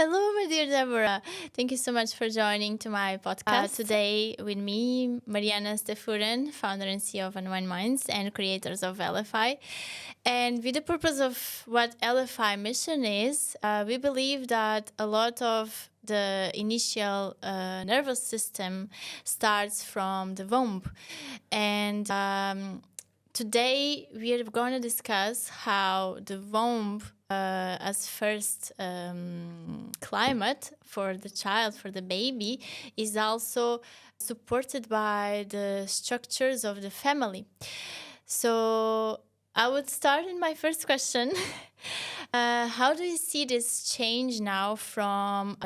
Hello, my dear Deborah. Thank you so much for joining to my podcast today with me, Maryana Igoryvna, founder and CEO of Unwind Minds and creators of LFI. And with the purpose of what LFI mission is, we believe that a lot of the initial nervous system starts from the womb. And today we are going to discuss how the womb as first climate for the child, for the baby, is also supported by the structures of the family. So I would start in my first question. How do you see this change now from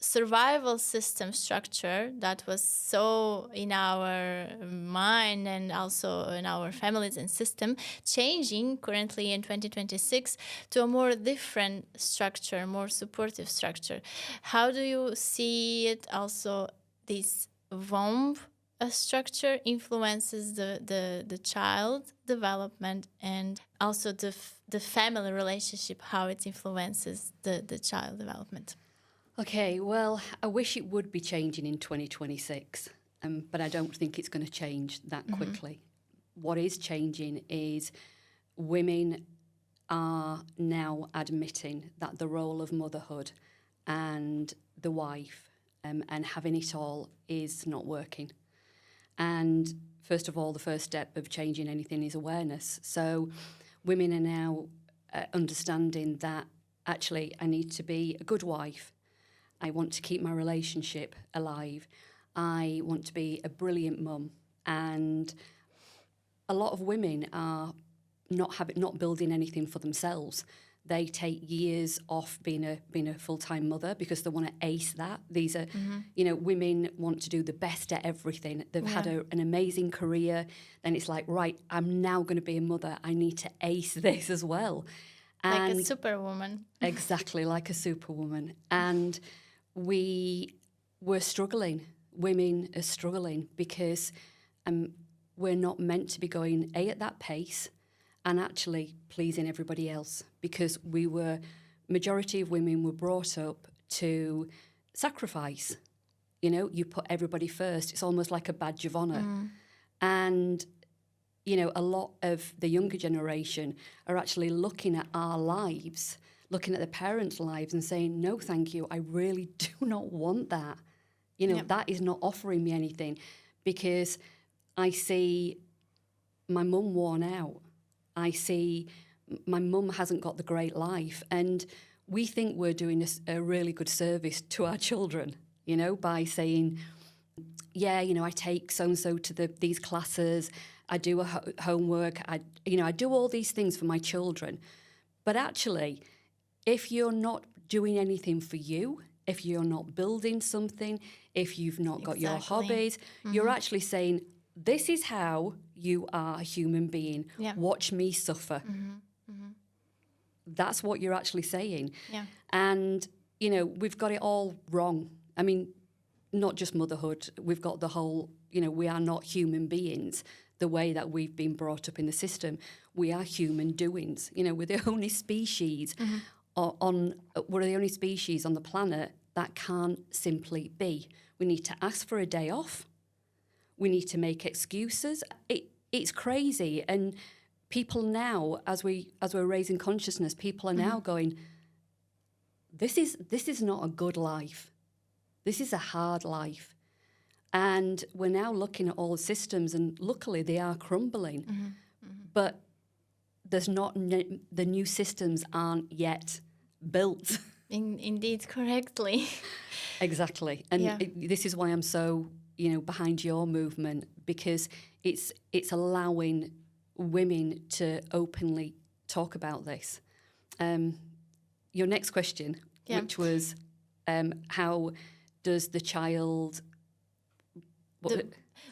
survival system structure that was so in our mind and also in our families and system, changing currently in 2026 to a more different structure, more supportive structure? How do you see it also, this womb structure influences the child development and also the family relationship, how it influences the child development? Okay, well, I wish it would be changing in 2026, but I don't think it's going to change that quickly. What is changing is women are now admitting that the role of motherhood and the wife and having it all is not working. And first of all, the first step of changing anything is awareness. So women are now understanding that actually I need to be a good wife. I want to keep my relationship alive. I want to be a brilliant mum. And a lot of women are not building anything for themselves. They take years off being a full-time mother because they want to ace that. These are, women want to do the best at everything. They've had an amazing career. Then it's like, right, I'm now going to be a mother. I need to ace this as well. Like a superwoman. Exactly, like a superwoman. And we're struggling. Women are struggling because we're not meant to be going at that pace and actually pleasing everybody else, because majority of women were brought up to sacrifice. You put everybody first. It's almost like a badge of honor. And a lot of the younger generation are actually looking at our lives, looking at their parents' lives and saying, no, thank you, I really do not want that. That is not offering me anything, because I see my mum worn out. I see my mum hasn't got the great life. And we think we're doing a really good service to our children, by saying, I take so-and-so to these classes, I do homework, I do all these things for my children. But actually, if you're not doing anything for you, if you're not building something, if you've not got your hobbies, you're actually saying, this is how you are a human being. Yeah. Watch me suffer. That's what you're actually saying. Yeah. And, we've got it all wrong. I mean, not just motherhood. We've got the whole, we are not human beings the way that we've been brought up in the system. We are human doings. We're the only species we're the only species on the planet that can't simply be. We need to ask for a day off. We need to make excuses. It's crazy. And people now, as we're raising consciousness, people are now going, this is not a good life. This is a hard life. And we're now looking at all the systems, and luckily they are crumbling. But there's not, the new systems aren't yet built. Indeed, correctly. Exactly. And this is why I'm so, behind your movement, because it's allowing women to openly talk about this. Your next question, which was, how does the child...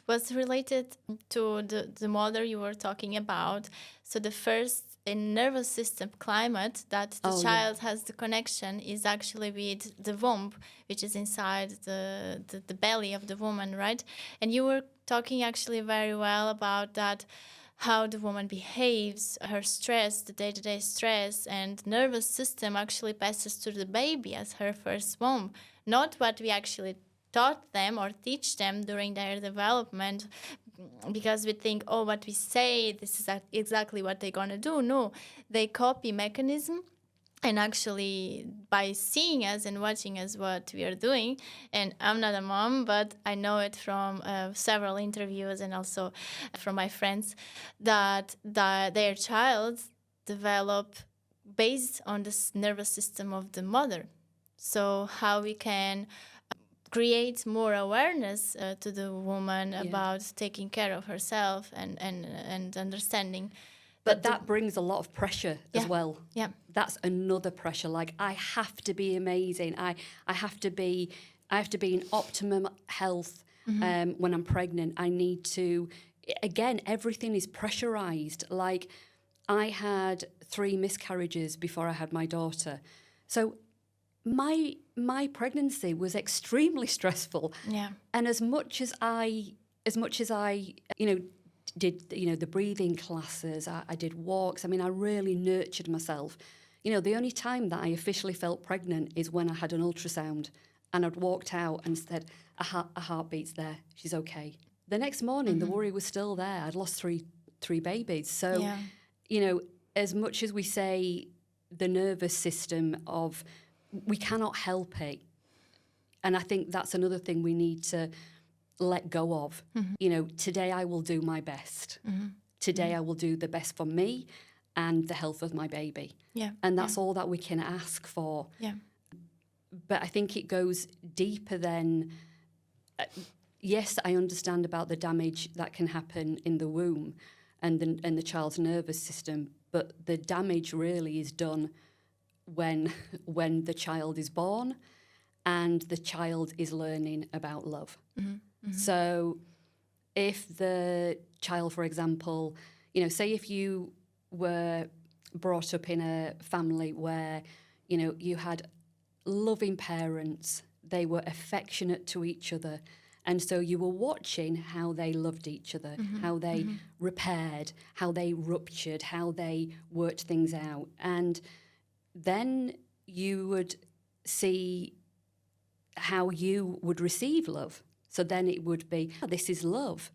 was related to the mother you were talking about. So the first in nervous system climate that the child has the connection is actually with the womb, which is inside the belly of the woman, right? And you were talking actually very well about that, how the woman behaves, her stress, the day-to-day stress, and nervous system actually passes to the baby as her first womb. Not what we actually taught them or teach them during their development, because we think, oh, what we say, this is exactly what they're gonna do. No, they copy mechanism. And actually, by seeing us and watching us what we are doing, and I'm not a mom, but I know it from several interviews and also from my friends, that their child develop based on this nervous system of the mother. So how we can create more awareness to the woman about taking care of herself and understanding. But that brings a lot of pressure as well. Yeah. That's another pressure. Like, I have to be amazing. I have to be in optimum health when I'm pregnant. I need to, again, everything is pressurized. Like, I had 3 miscarriages before I had my daughter. So my pregnancy was extremely stressful. Yeah. And as much as I did the breathing classes, I did walks. I mean, I really nurtured myself. The only time that I officially felt pregnant is when I had an ultrasound and I'd walked out and said, a heartbeat's there, she's okay. The next morning, the worry was still there. I'd lost three babies. So, as much as we say the nervous system of, we cannot help it. And I think that's another thing we need to let go of. Today I will do my best. Today I will do the best for me and the health of my baby. Yeah. And that's all that we can ask for. Yeah. But I think it goes deeper than, yes, I understand about the damage that can happen in the womb and the child's nervous system, but the damage really is done when the child is born and the child is learning about love. So if the child, for example, say if you were brought up in a family where, you had loving parents, they were affectionate to each other, and so you were watching how they loved each other, how they repaired, how they ruptured, how they worked things out. And then you would see how you would receive love. So then it would be, this is love.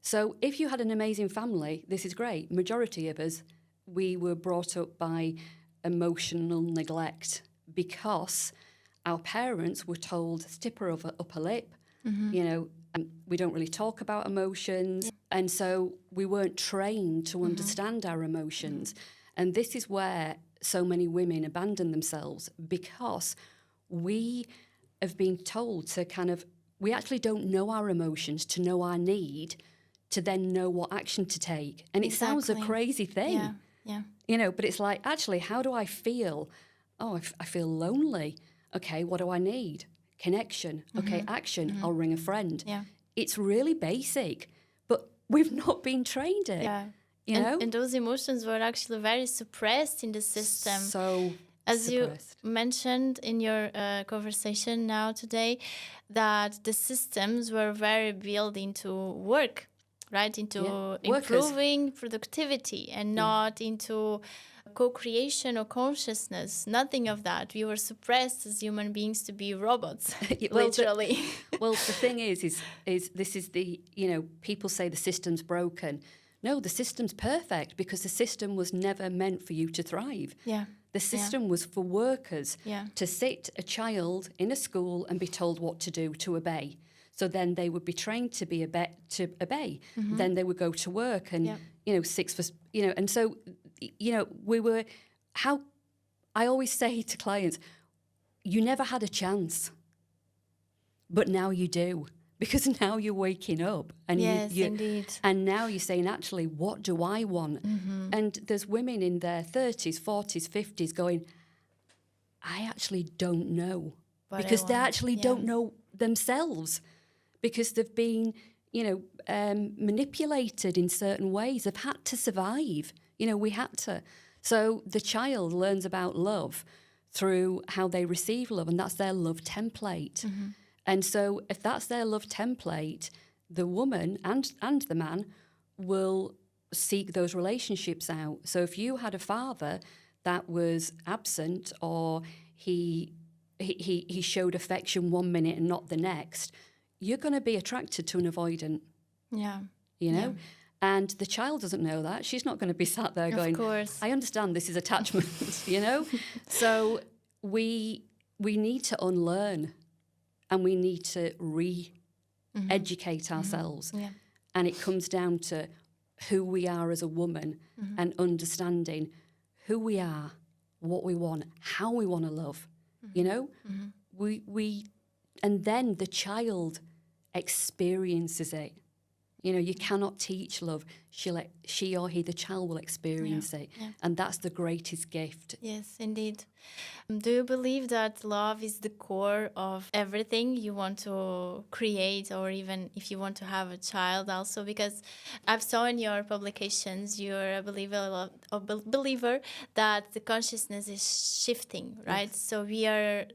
So if you had an amazing family, this is great. Majority of us, we were brought up by emotional neglect because our parents were told, stipper of upper lip, we don't really talk about emotions. And so we weren't trained to understand our emotions. And this is where so many women abandon themselves, because we have been told to we actually don't know our emotions to know our need, to then know what action to take. And it sounds a crazy thing, but it's like, actually, how do I feel? Oh, I feel lonely. Okay, what do I need? Connection. Okay, action. I'll ring a friend. Yeah. It's really basic, but we've not been trained it. Yeah. And those emotions were actually very suppressed in the system. So as suppressed. You mentioned in your conversation now today, that the systems were very built into work, right? Into improving productivity and not into co-creation or consciousness. Nothing of that. We were suppressed as human beings to be robots, literally. Well, the thing is this is the, people say the system's broken. No, the system's perfect, because the system was never meant for you to thrive. Yeah. The system was for workers to sit a child in a school and be told what to do, to obey. So then they would be trained to obey. Then they would go to work and, and so, I always say to clients, you never had a chance, but now you do. Because now you're waking up and indeed. And now you're saying, actually, what do I want? And there's women in their 30s, 40s, 50s going, I actually don't know. Because they actually don't know themselves, because they've been, manipulated in certain ways. They've had to survive. We had to. So the child learns about love through how they receive love, and that's their love template. And so if that's their love template, the woman and the man will seek those relationships out. So if you had a father that was absent, or he showed affection one minute and not the next, you're going to be attracted to an avoidant. Yeah. You know? Yeah. And the child doesn't know that. She's not going to be sat there going, of course. I understand this is attachment, you know? So we need to unlearn, and we need to re-educate ourselves. Yeah. And it comes down to who we are as a woman, and understanding who we are, what we want, how we want to love, you know? We and then the child experiences it. You know, you cannot teach love. She or he, the child, will experience it. Yeah. And that's the greatest gift. Yes, indeed. Do you believe that love is the core of everything you want to create, or even if you want to have a child also? Because I've saw in your publications, you're a believer that the consciousness is shifting, right? Yes. So we are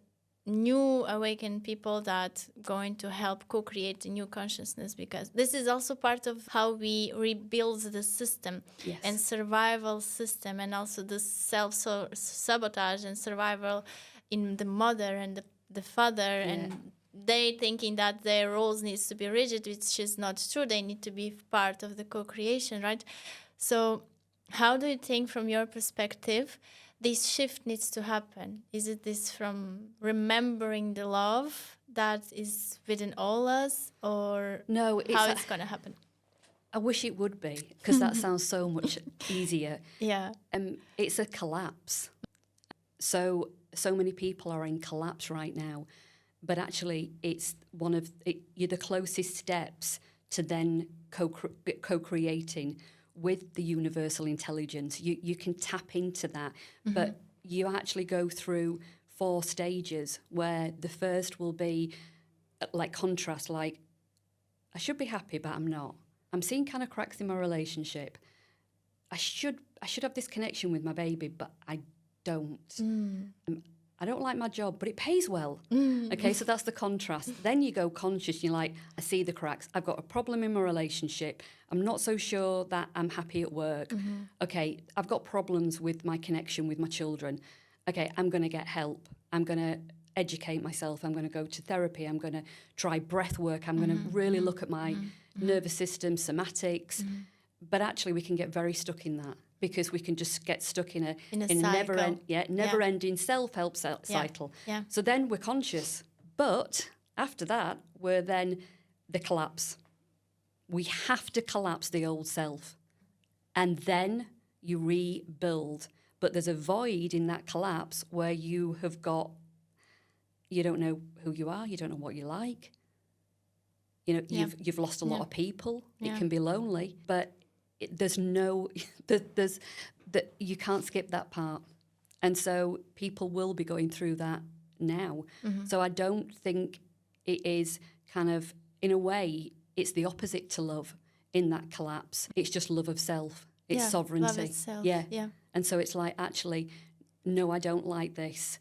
new awakened people that going to help co-create a new consciousness, because this is also part of how we rebuild the system. Yes. And survival system, and also the self-sabotage and survival in the mother and the father, and they thinking that their roles needs to be rigid, which is not true. They need to be part of the co-creation, right? So how do you think, from your perspective, this shift needs to happen? Is it this from remembering the love that is within all us, or No, how it's going to happen? I wish it would be, because that sounds so much easier. Yeah. It's a collapse. So many people are in collapse right now, but actually it's you're the closest steps to then co-creating with the universal intelligence. You can tap into that, but you actually go through 4 stages, where the first will be like contrast, like I should be happy, but I'm not. I'm seeing kind of cracks in my relationship. I should have this connection with my baby, but I don't. I don't like my job, but it pays well. Okay, so that's the contrast. Then you go conscious, you're like, I see the cracks. I've got a problem in my relationship. I'm not so sure that I'm happy at work. Okay, I've got problems with my connection with my children. Okay, I'm going to get help. I'm going to educate myself. I'm going to go to therapy. I'm going to try breath work. I'm going to really look at my nervous system, somatics. But actually, we can get very stuck in that, because we can just get stuck in a never-ending self-help cycle. Yeah. So then we're conscious. But after that, we're then the collapse. We have to collapse the old self. And then you rebuild. But there's a void in that collapse where you don't know who you are, you don't know what you like. You know, you've lost a lot of people. Yeah. It can be lonely, but you can't skip that part. And so people will be going through that now. So I don't think it is kind of, in a way, it's the opposite to love in that collapse. It's just love of self. It's sovereignty. Love itself. Yeah. And so it's like, actually, no, I don't like this.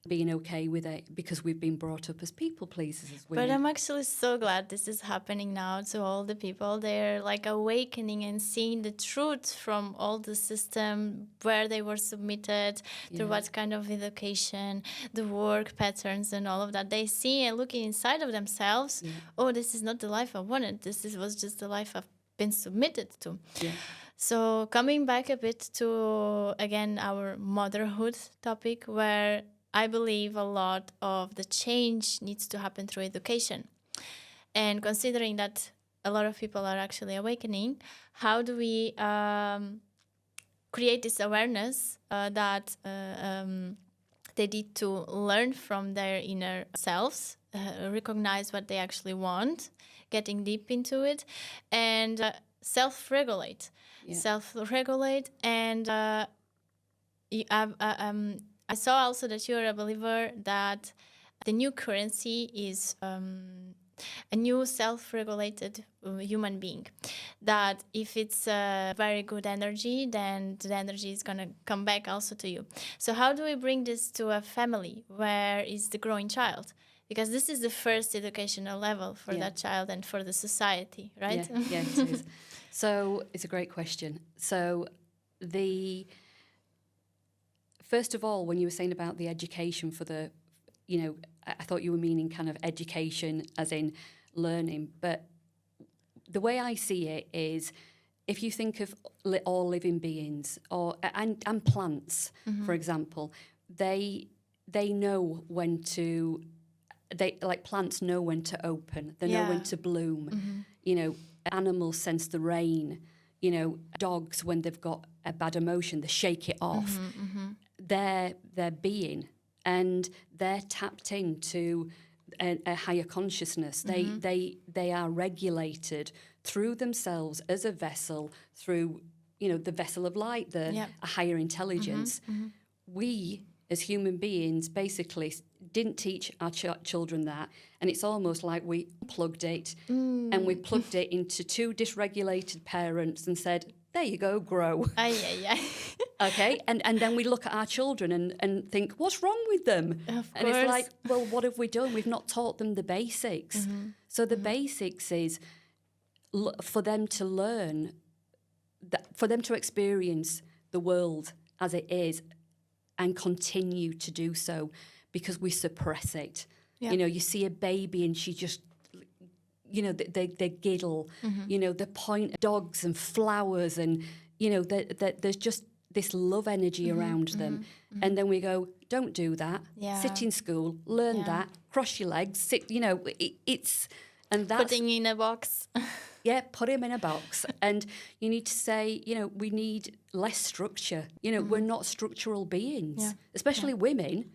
Being okay with it, because we've been brought up as people pleasers as women. But I'm actually so glad this is happening now to all the people. They're like awakening and seeing the truth from all the system where they were submitted, through what kind of education, the work patterns and all of that. They see and looking inside of themselves, oh, this is not the life I wanted. Was just the life I've been submitted to. Yeah. So coming back a bit to, again, our motherhood topic, where I believe a lot of the change needs to happen through education. And considering that a lot of people are actually awakening, how do we create this awareness that they need to learn from their inner selves, recognize what they actually want, getting deep into it, and self-regulate. Self-regulate, and I saw also that you're a believer that the new currency is a new self-regulated human being. That if it's a very good energy, then the energy is going to come back also to you. So how do we bring this to a family where is the growing child? Because this is the first educational level for that child and for the society, right? Yeah, it is. So it's a great question. So first of all, when you were saying about the education for the, I thought you were meaning kind of education as in learning. But the way I see it is, if you think of all living beings and plants, for example, they know when to, plants know when to open, they know when to bloom. Animals sense the rain. Dogs, when they've got a bad emotion, they shake it off. They're being, and they're tapped into a higher consciousness. They are regulated through themselves as a vessel, through the vessel of light, a higher intelligence. We as human beings basically didn't teach our children that, and it's almost like we plugged it and we plugged it into two dysregulated parents and said, there you go, grow. Okay, and then we look at our children and think, what's wrong with them? And it's like, well, what have we done? We've not taught them the basics. So the basics is for them to learn, for them to experience the world as it is and continue to do so, because we suppress it. You see a baby and she just, they giddle, they point at dogs and flowers, and, there's just this love energy around them. And then we go, don't do that. Sit in school, learn that, cross your legs, sit, it's, and that's... Putting in a box. Put him in a box. And you need to say, we need less structure. We're not structural beings, especially women.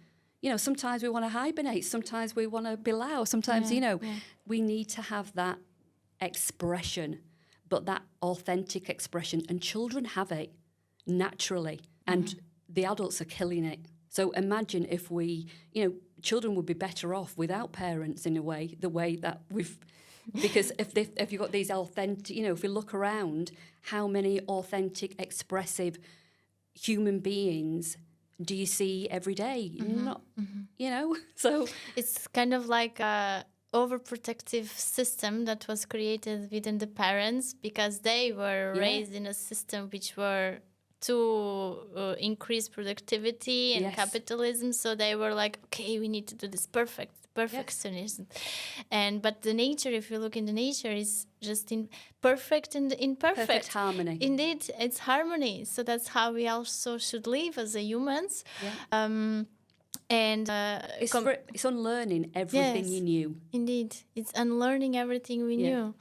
Sometimes we want to hibernate, sometimes we want to be loud, sometimes, we need to have that expression, but that authentic expression. And children have it naturally, and the adults are killing it. So imagine if we, children would be better off without parents in a way, the way that we've... Because if you've got these authentic, if we look around, how many authentic, expressive human beings do you see every day? Not, so... It's kind of like a overprotective system that was created within the parents, because they were raised in a system which were to increase productivity and capitalism. So they were like, okay, we need to do this perfectionism. But the nature, if you look in the nature, is just in perfect and imperfect. Perfect harmony. Indeed, it's harmony. So that's how we also should live as a humans. It's unlearning everything you knew. Indeed, it's unlearning everything we knew.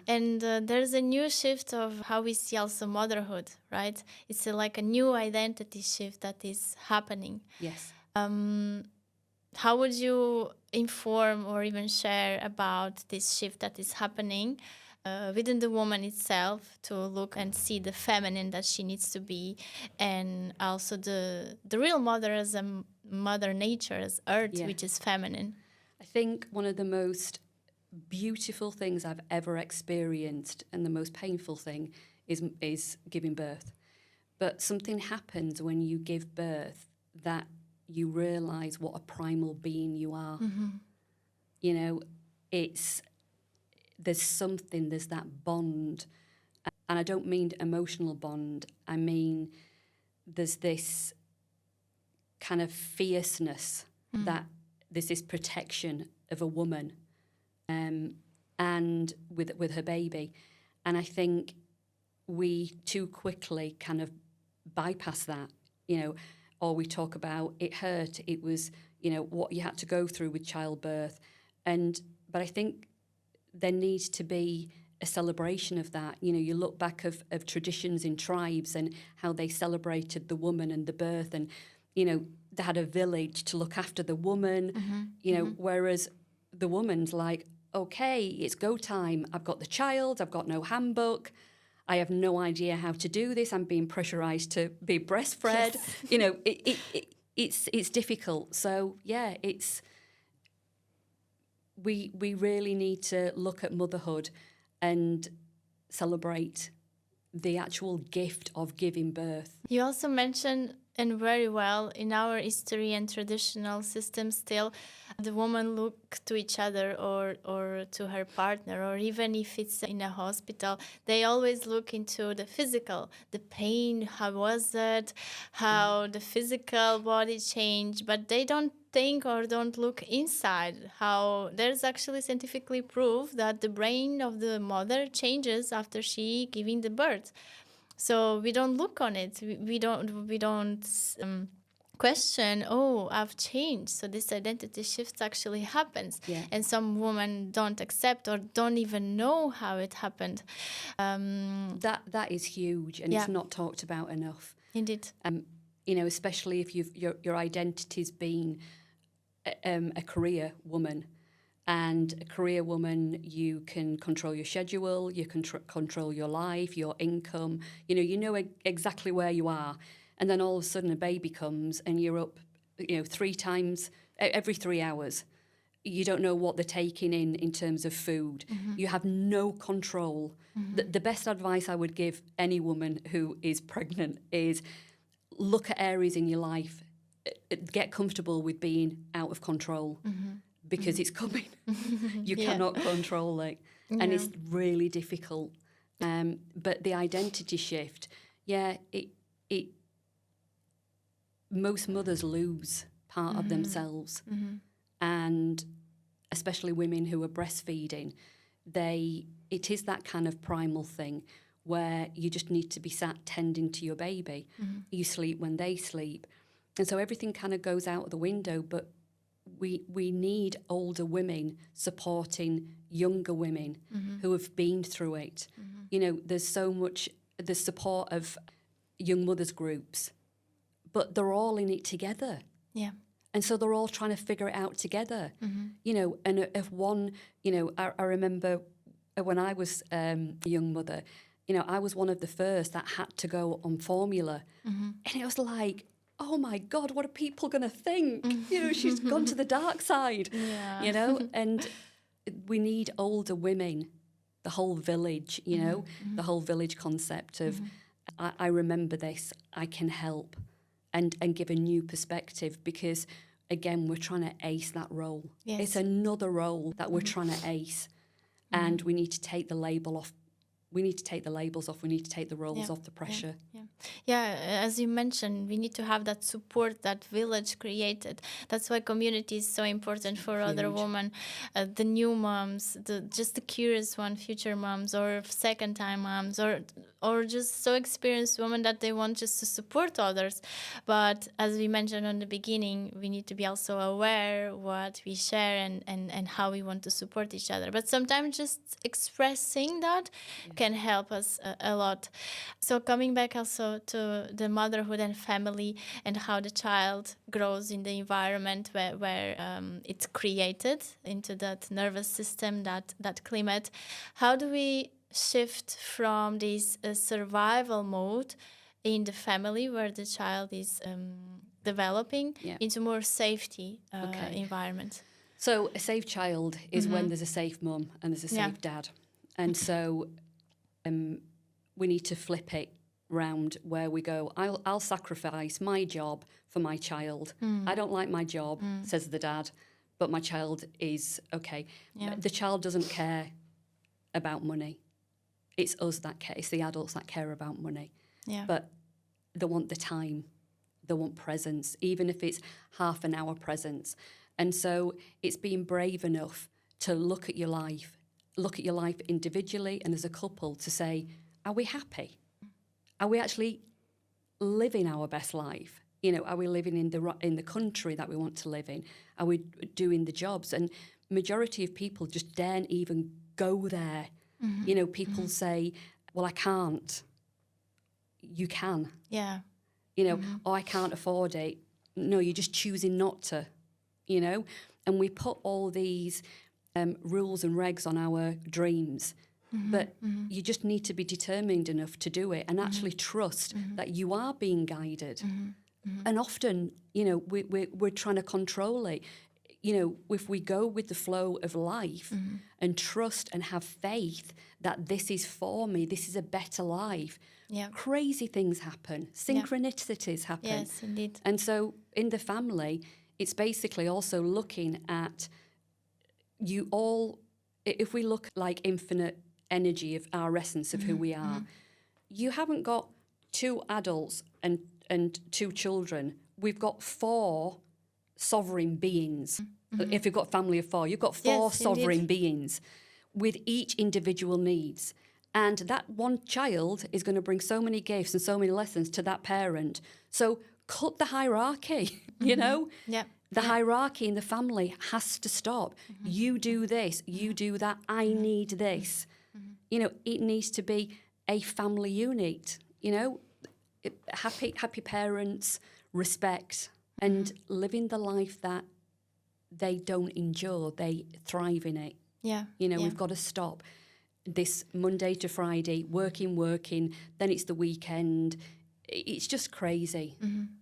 And there's a new shift of how we see also motherhood, right? It's like a new identity shift that is happening. Yes. How would you inform or even share about this shift that is happening within the woman itself, to look and see the feminine that she needs to be, and also the real mother as a mother nature, as earth, which is feminine? I think one of the most beautiful things I've ever experienced, and the most painful thing, is giving birth. But something happens when you give birth that you realise what a primal being you are. There's that bond. And I don't mean emotional bond. I mean, there's this kind of fierceness, that there's this protection of a woman, and with her baby. And I think we too quickly kind of bypass that, or we talk about it hurt, it was, what you had to go through with childbirth. But I think there needs to be a celebration of that. You look back of traditions in tribes and how they celebrated the woman and the birth, and, they had a village to look after the woman, whereas the woman's like, okay, it's go time. I've got the child, I've got no handbook, I have no idea how to do this. I'm being pressurized to be breastfed. It's difficult. So we really need to look at motherhood and celebrate the actual gift of giving birth. You also mentioned and very well in our history and traditional system still the woman look to each other or to her partner, or even if it's in a hospital, they always look into the physical, the pain, how was it, how the physical body changed, but they don't think or don't look inside, how there's actually scientifically proof that the brain of the mother changes after she giving the birth. So we don't look on it. We don't question. Oh, I've changed. So this identity shift actually happens, and some women don't accept or don't even know how it happened. That is huge, and it's not talked about enough. Indeed. Especially if your identity's been a career woman. And a career woman, you can control your schedule, you can control your life, your income. You know exactly where you are. And then all of a sudden a baby comes and you're up, 3 times, every 3 hours. You don't know what they're taking in terms of food. You have no control. The best advice I would give any woman who is pregnant is look at areas in your life, get comfortable with being out of control. Because it's coming. You cannot control it. And it's really difficult. But the identity shift, most mothers lose part of themselves. And especially women who are breastfeeding, it is that kind of primal thing where you just need to be sat tending to your baby. You sleep when they sleep. And so everything kind of goes out the window, but we need older women supporting younger women who have been through it. There's so much, the support of young mothers groups, but they're all in it together. Yeah. And so they're all trying to figure it out together. And if one, I remember when I was a young mother, I was one of the first that had to go on formula. And it was like, oh my God, what are people going to think? She's gone to the dark side, and we need older women, the whole village, the whole village concept of, I remember this, I can help and give a new perspective, because again, we're trying to ace that role. Yes. It's another role that we're trying to ace, and we need to take the label off. We need to take the labels off. We need to take the roles off the pressure. Yeah, as you mentioned, we need to have that support, that village created. That's why community is so important for other women, the new moms, just the curious one, future moms, or second-time moms, or just so experienced women that they want just to support others. But as we mentioned in the beginning, we need to be also aware what we share and how we want to support each other. But sometimes just expressing that can help us a lot. So coming back also to the motherhood and family and how the child grows in the environment where it's created into that nervous system, that climate. How do we shift from this survival mode in the family where the child is developing into more safety environment? So a safe child is when there's a safe mum and there's a safe dad. And so we need to flip it round where we go, I'll sacrifice my job for my child. I don't like my job, says the dad, but my child is okay. The child doesn't care about money. It's us that care. It's the adults that care about money. But they want the time. They want presence, even if it's half an hour presence. And so it's being brave enough to look at your life individually and as a couple to say, are we happy? Are we actually living our best life? Are we living in the country that we want to live in? Are we doing the jobs? And majority of people just daren't even go there. People say, well, I can't. You can. Yeah. Oh, I can't afford it. No, you're just choosing not to, And we put all these rules and regs on our dreams. But you just need to be determined enough to do it and actually trust that you are being guided. And often, we're trying to control it. if we go with the flow of life and trust and have faith that this is for me, this is a better life, crazy things happen, synchronicities happen. Yes, indeed. And so in the family, it's basically also looking at you all, if we look like infinite energy of our essence of who we are, you haven't got 2 adults and 2 children. We've got 4 sovereign beings. If you've got a family of 4, you've got 4 sovereign beings with each individual needs. And that one child is going to bring so many gifts and so many lessons to that parent. So cut the hierarchy, you know? Yeah. The hierarchy in the family has to stop. You do this, you do that, I need this. It needs to be a family unit, happy parents, respect, and living the life that they don't endure, they thrive in it. We've got to stop this Monday to Friday, working, then it's the weekend. It's just crazy,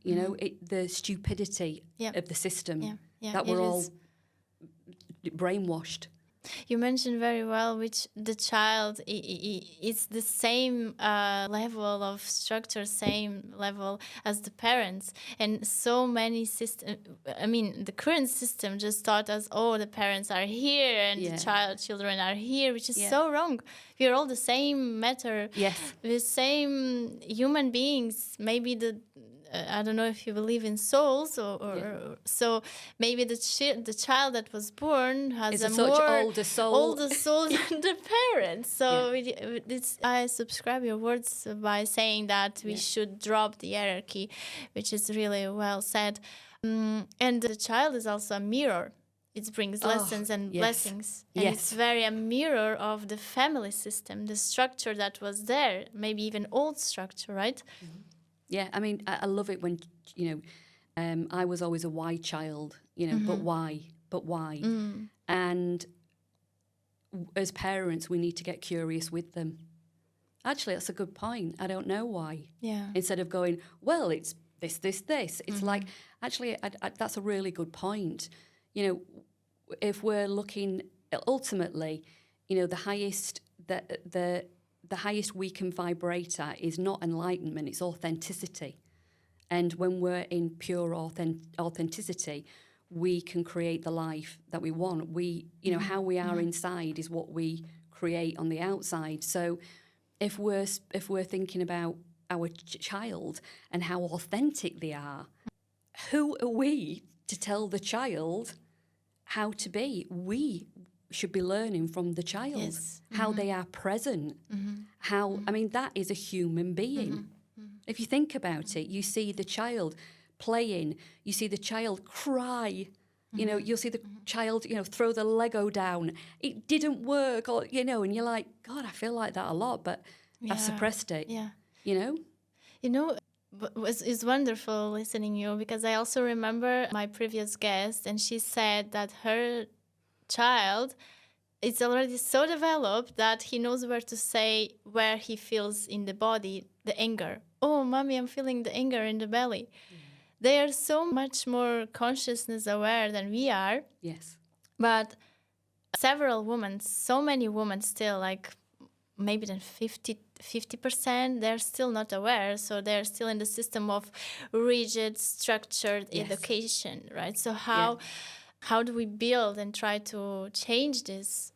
the stupidity of the system that we're all brainwashed. You mentioned very well which the child, it's the same level of structure, same level as the parents. And so many systems, the current system just taught us, the parents are here and the children are here, which is so wrong. We are all the same matter. Yes. The same human beings. Maybe I don't know if you believe in souls, so maybe the child that was born has a more older soul than the parents. So I subscribe your words by saying that we should drop the hierarchy, which is really well said. And the child is also a mirror. It brings lessons and blessings. And it's very a mirror of the family system, the structure that was there, maybe even old structure, right? Yeah, I love it when, I was always a why child, but why? And as parents, we need to get curious with them. Actually, that's a good point. I don't know why. Yeah. Instead of going, well, it's this. It's like, actually, that's a really good point. If we're looking, ultimately, the highest, the highest we can vibrate at is not enlightenment, it's authenticity. And when we're in pure authenticity, we can create the life that we want. How we are inside is what we create on the outside. So if we're thinking about our child and how authentic they are, who are we to tell the child how to be? We should be learning from the child, how they are present, that is a human being. If you think about it, you see the child playing, you see the child cry, you'll see the child, throw the Lego down. It didn't work, and you're like, God, I feel like that a lot, but I've suppressed it, It's wonderful listening to you, because I also remember my previous guest, and she said that her child, it's already so developed that he knows where he feels in the body the anger. Oh, mommy, I'm feeling the anger in the belly. They are so much more consciousness aware than we are. Yes. But so many women still, like maybe than 50%, they're still not aware. So they're still in the system of rigid, structured education, right? So how do we build and try to change this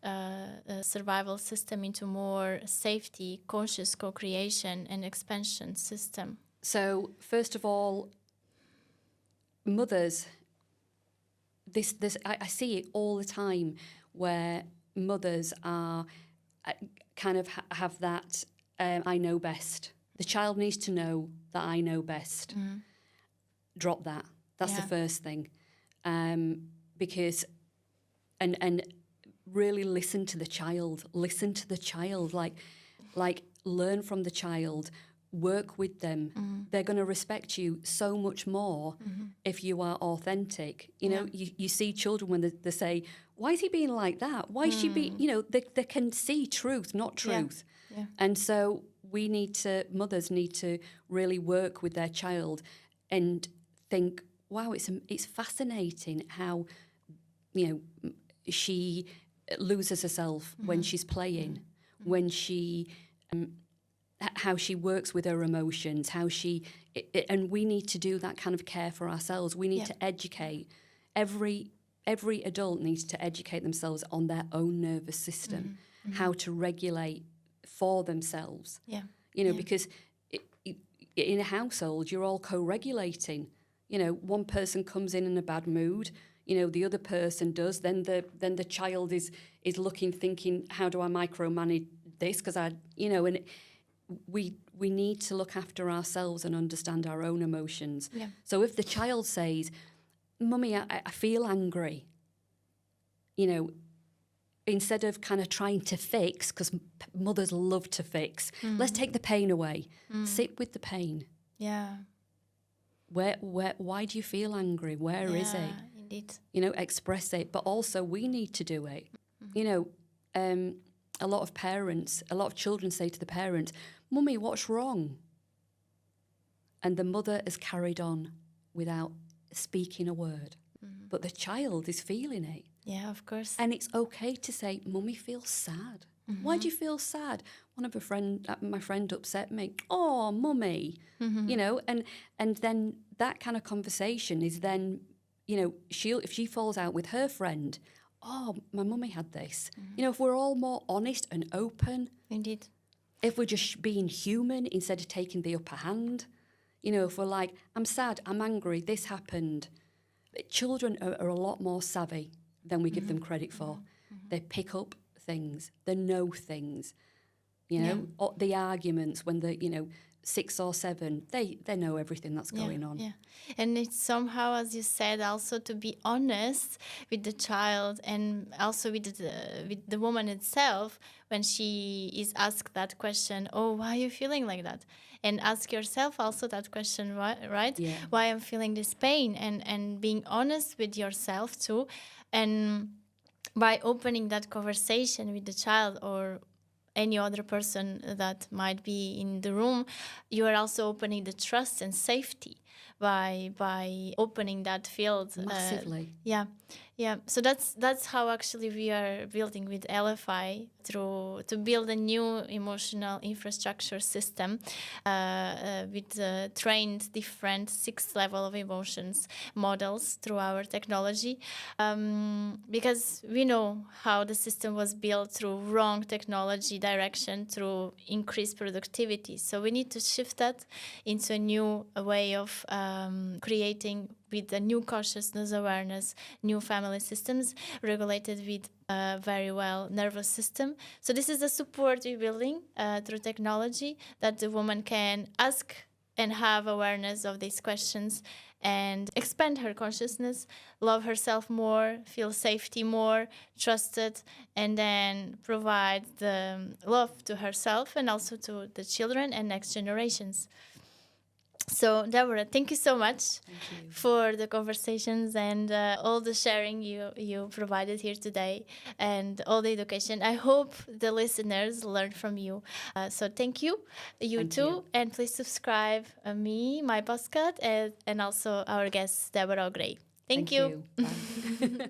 survival system into more safety, conscious co-creation and expansion system? So first of all, mothers, I see it all the time where mothers are kind of have that I know best. The child needs to know that I know best. Drop that. That's the first thing. Because and really listen to the child, like learn from the child, work with them. They're going to respect you so much more if you are authentic. You see children when they say, why is he being like that? Why is she being, they can see truth, not truth. Yeah. And so mothers need to really work with their child and think, wow, it's fascinating how she loses herself when she's playing, when she, how she works with her emotions, and we need to do that kind of care for ourselves. We need to educate. Every adult needs to educate themselves on their own nervous system, how to regulate for themselves. Because in a household, you're all co-regulating. One person comes in a bad mood, the other person does. Then the child is looking, thinking, how do I micromanage this? Because and we need to look after ourselves and understand our own emotions. So if the child says, "Mummy, I feel angry," instead of kind of trying to fix, because mothers love to fix, let's take the pain away. Sit with the pain. Why do you feel angry? Where is it? Indeed. Express it. But also we need to do it. A lot of children say to the parent, "Mummy, what's wrong?" And the mother has carried on without speaking a word. But the child is feeling it. Yeah, of course. And it's okay to say, "Mummy feels sad." Why do you feel sad? My friend upset me. "Oh, Mummy." And then that kind of conversation is then, if she falls out with her friend, "Oh, my mummy had this." If we're all more honest and open. Indeed. If we're just being human instead of taking the upper hand. If we're like, "I'm sad, I'm angry, this happened." Children are a lot more savvy than we give them credit for. They pick up things, they know things. Or the arguments when they're, 6 or 7, they know everything that's going on. Yeah, and it's somehow, as you said, also to be honest with the child and also with the woman itself when she is asked that question, "Oh, why are you feeling like that?" And ask yourself also that question, right? Yeah. Why I'm feeling this pain, and being honest with yourself too. And by opening that conversation with the child or any other person that might be in the room, you are also opening the trust and safety by opening that field. Massively. So that's how actually we are building with LFI to build a new emotional infrastructure system with trained different 6 level of emotions models through our technology, because we know how the system was built through wrong technology direction through increased productivity. So we need to shift that into a new way of creating with a new consciousness awareness, new family systems regulated with a very well nervous system. So this is the support we're building through technology that the woman can ask and have awareness of these questions and expand her consciousness, love herself more, feel safety more, trusted, and then provide the love to herself and also to the children and next generations. So, Deborah, thank you so much for the conversations and all the sharing you provided here today and all the education. I hope the listeners learn from you. So thank you. You Thank too. you. And please subscribe my podcast, and also our guest, Deborah O'Grady. Thank you. Bye.